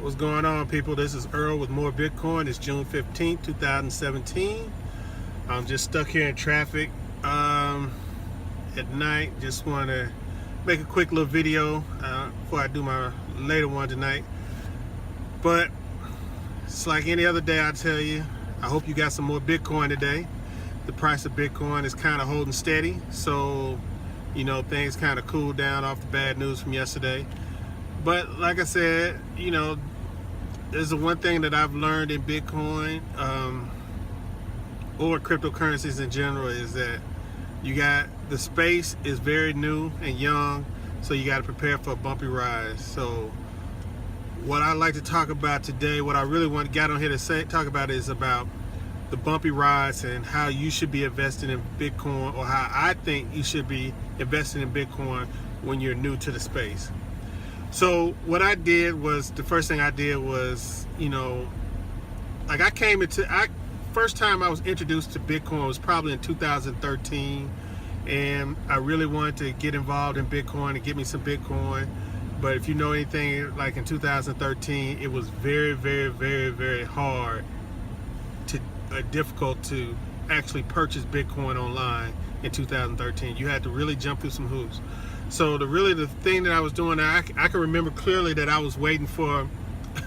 What's going on, people? This is Earl with more Bitcoin. It's June 15th, 2017. I'm just stuck here in traffic at night. Just want to make a quick little video before I do my later one tonight. But it's like any other day, I tell you, I hope you got some more Bitcoin today. The price of Bitcoin is kind of holding steady. So, you know, things kind of cooled down off the bad news from yesterday. But like I said, you know, there's the one thing that I've learned in Bitcoin or cryptocurrencies in general is that you got the space is very new and young, so you got to prepare for a bumpy ride. So what I like to talk about today, what I really want to get on here to talk about is about the bumpy rides and how you should be investing in Bitcoin, or how I think you should be investing in Bitcoin when you're new to the space. So what I did was, the first thing I did was, you know, like first time I was introduced to Bitcoin was probably in 2013, and I really wanted to get involved in Bitcoin and get me some Bitcoin. But if you know anything, like in 2013, it was very, very, very, very hard difficult to actually purchase Bitcoin online in 2013. You had to really jump through some hoops. So the thing that I was doing, I can remember clearly that I was waiting for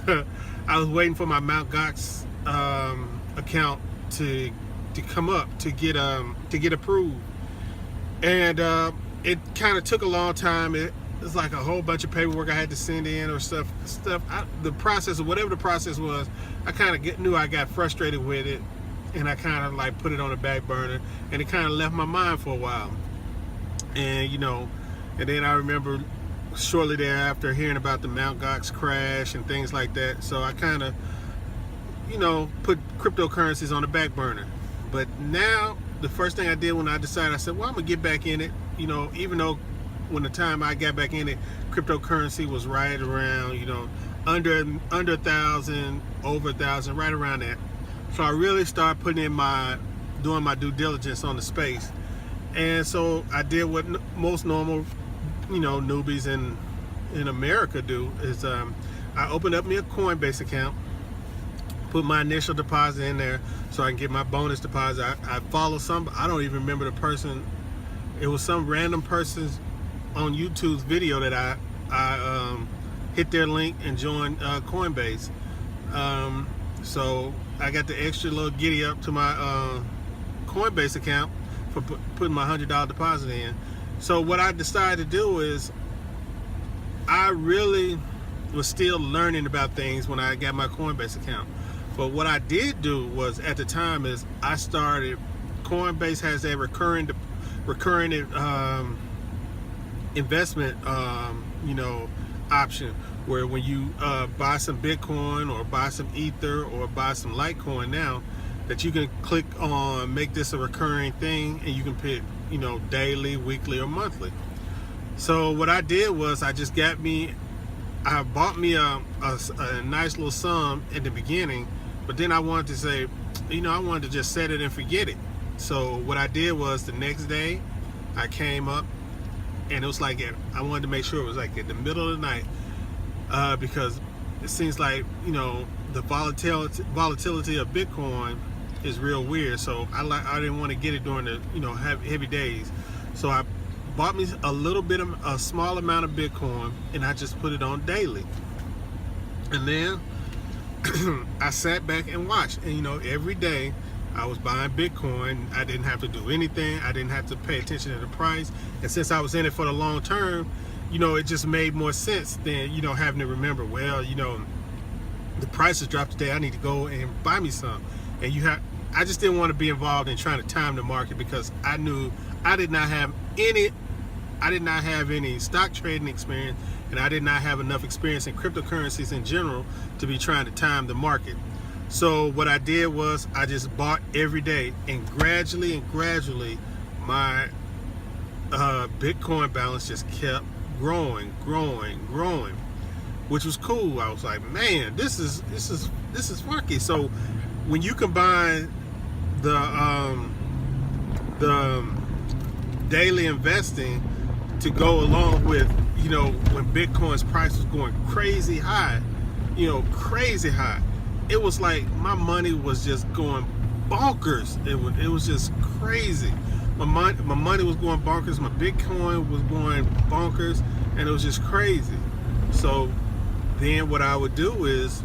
I was waiting for my Mt. Gox account to come up to get approved, and it kind of took a long time. It was like a whole bunch of paperwork I had to send in or stuff. The process, or whatever the process was, I kind of knew I got frustrated with it, and I kind of like put it on the back burner, and it kind of left my mind for a while. And you know, and then I remember shortly thereafter hearing about the Mt. Gox crash and things like that. So I kind of, you know, put cryptocurrencies on the back burner. But now, the first thing I did when I decided, I said, well, I'm gonna get back in it. You know, even though when the time I got back in it, cryptocurrency was right around, you know, under 1,000, over 1,000, right around that. So I really started doing my due diligence on the space. And so I did what most normal, you know, newbies in America do, is I opened up me a Coinbase account, put my initial deposit in there so I can get my bonus deposit. I follow I don't even remember the person. It was some random person's on YouTube's video that I hit their link and joined Coinbase. So I got the extra little giddy up to my Coinbase account for putting my $100 deposit in. So what I decided to do is, I really was still learning about things when I got my Coinbase account. But what I did do was, at the time, is I started, Coinbase has a recurring investment you know, option, where when you buy some Bitcoin or buy some Ether or buy some Litecoin now, that you can click on make this a recurring thing, and you can pick, you know, daily, weekly, or monthly. So what I did was, I bought me a nice little sum in the beginning, but then I wanted to say, you know, I wanted to just set it and forget it. So what I did was, the next day I came up, and it was like, I wanted to make sure it was like in the middle of the night, because it seems like, you know, the volatility of Bitcoin is real weird. So I didn't want to get it during the, you know, heavy days. So I bought me a small amount of Bitcoin, and I just put it on daily. And then I sat back and watched, and you know, every day I was buying Bitcoin. I didn't have to do anything. I didn't have to pay attention to the price. And since I was in it for the long term, you know, it just made more sense than, you know, having to remember, well, you know, the price has dropped today, I need to go and buy me some. And I just didn't want to be involved in trying to time the market, because I knew I did not have any stock trading experience, and I did not have enough experience in cryptocurrencies in general to be trying to time the market. So what I did was, I just bought every day, and gradually my Bitcoin balance just kept growing, which was cool. I was like, man, this is funky. So when you combine the daily investing to go along with, you know, when Bitcoin's price was going crazy high, crazy high. It was like my money was just going bonkers. It was just crazy. My money was going bonkers. My Bitcoin was going bonkers, and it was just crazy. So then what I would do is,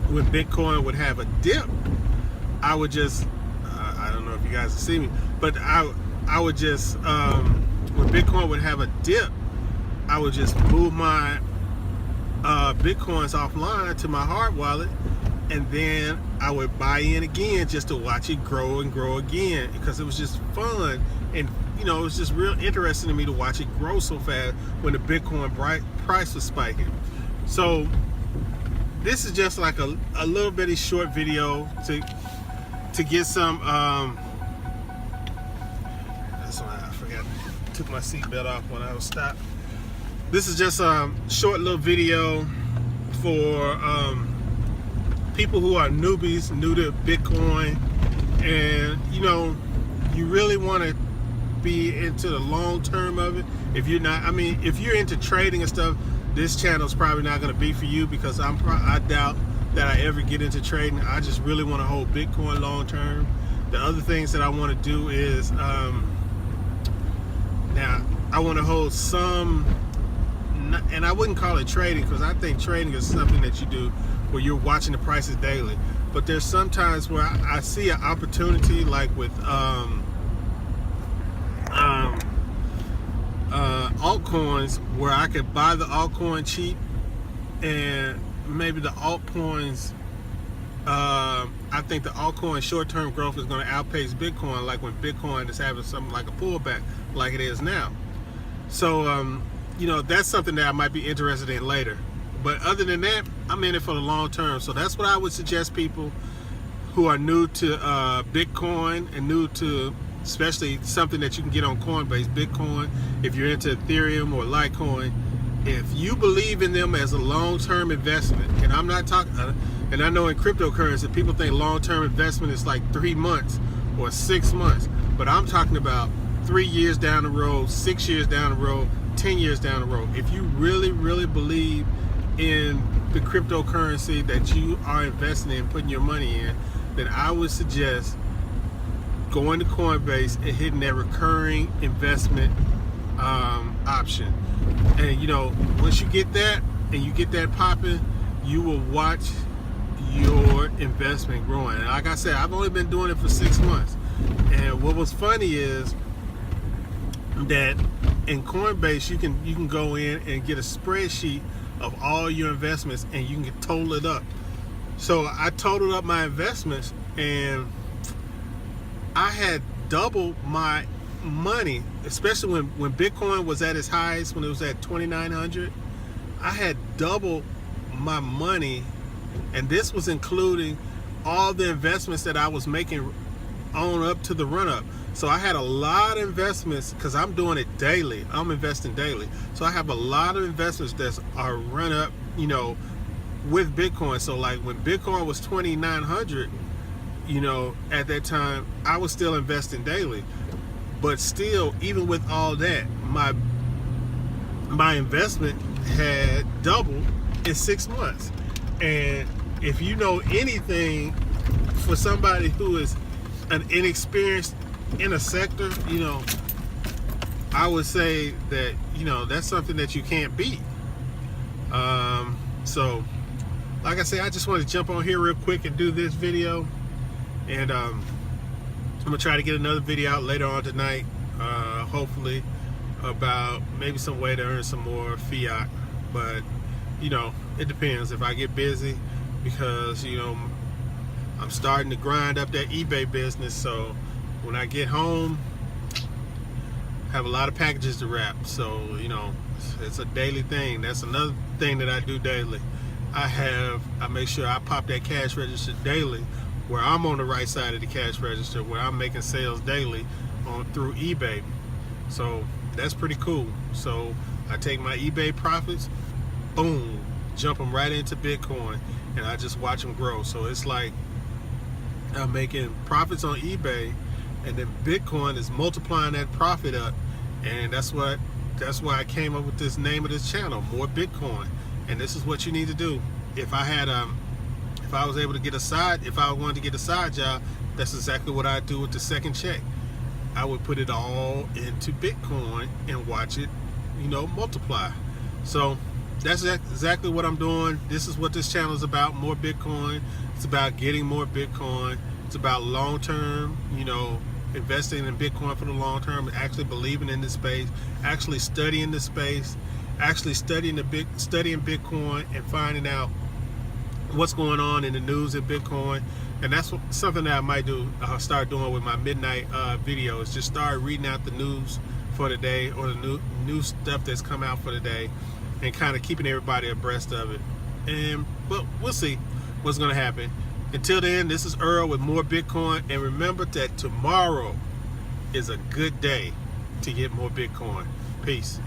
when Bitcoin would have a dip, I would just I don't know if you guys see me, but I would just when Bitcoin would have a dip, I would just move my Bitcoins offline to my hard wallet, and then I would buy in again just to watch it grow and grow again, because it was just fun, and it was just real interesting to me to watch it grow so fast when the Bitcoin price was spiking. So this is just like a little bitty short video to get some that's why I forgot, took my seatbelt off when I was stopped. This is just a short little video for people who are newbies, new to Bitcoin, and you really want to be into the long term of it. If you're not, if you're into trading and stuff, this channel is probably not going to be for you, because I doubt that I ever get into trading. I just really want to hold Bitcoin long term. The other things that I want to do is now I want to hold some, and I wouldn't call it trading, because I think trading is something that you do where you're watching the prices daily. But there's sometimes where I see an opportunity, like with altcoins, where I could buy the altcoin cheap, and maybe the altcoins, I think the altcoin short-term growth is going to outpace Bitcoin, like when Bitcoin is having something like a pullback like it is now. So that's something that I might be interested in later. But other than that, I'm in it for the long term. So that's what I would suggest people who are new to Bitcoin, and new to especially something that you can get on Coinbase, Bitcoin. If you're into Ethereum or Litecoin, if you believe in them as a long-term investment, and I'm not talking, and I know in cryptocurrency people think long-term investment is like 3 months or 6 months, but I'm talking about 3 years down the road, 6 years down the road, 10 years down the road. If you really, really believe in the cryptocurrency that you are investing in, putting your money in, then I would suggest going to Coinbase and hitting that recurring investment option. And once you get that and you get that popping, you will watch your investment growing. And like I said, I've only been doing it for 6 months. And what was funny is that in Coinbase you can go in and get a spreadsheet of all your investments, and you can total it up. So I totaled up my investments, and I had double my money, especially when Bitcoin was at its highest, when it was at 2,900. I had double my money, and this was including all the investments that I was making on up to the run up. So I had a lot of investments, because I'm doing it daily. I'm investing daily. So I have a lot of investments that are run up, with Bitcoin. So like when Bitcoin was 2,900, at that time, I was still investing daily. But still, even with all that, my investment had doubled in 6 months. And if you know anything, for somebody who is an inexperienced in a sector, I would say that that's something that you can't beat. So like I say, I just want to jump on here real quick and do this video, and I'm gonna try to get another video out later on tonight, hopefully, about maybe some way to earn some more fiat. But it depends if I get busy, because I'm starting to grind up that eBay business. So when I get home, I have a lot of packages to wrap. So it's a daily thing. That's another thing that I do daily. I make sure I pop that cash register daily, where I'm on the right side of the cash register, where I'm making sales daily through eBay. So that's pretty cool. So I take my eBay profits, boom, jump them right into Bitcoin, and I just watch them grow. So it's like I'm making profits on eBay, and then Bitcoin is multiplying that profit up. And that's why I came up with this name of this channel, More Bitcoin. And this is what you need to do. if I was able to get if I wanted to get a side job, that's exactly what I'd do with the second check. I would put it all into Bitcoin and watch it, multiply. So that's exactly what I'm doing. This is what this channel is about: more Bitcoin. It's about getting more Bitcoin. It's about long term, investing in Bitcoin for the long term, actually believing in this space, actually studying the space, actually studying Bitcoin and finding out what's going on in the news in Bitcoin. And that's something that I might start doing with my midnight videos. Just start reading out the news for the day, or the new stuff that's come out for the day, and kind of keeping everybody abreast of it. But we'll see what's going to happen. Until then, this is Earl with more Bitcoin, and remember that tomorrow is a good day to get more Bitcoin. Peace.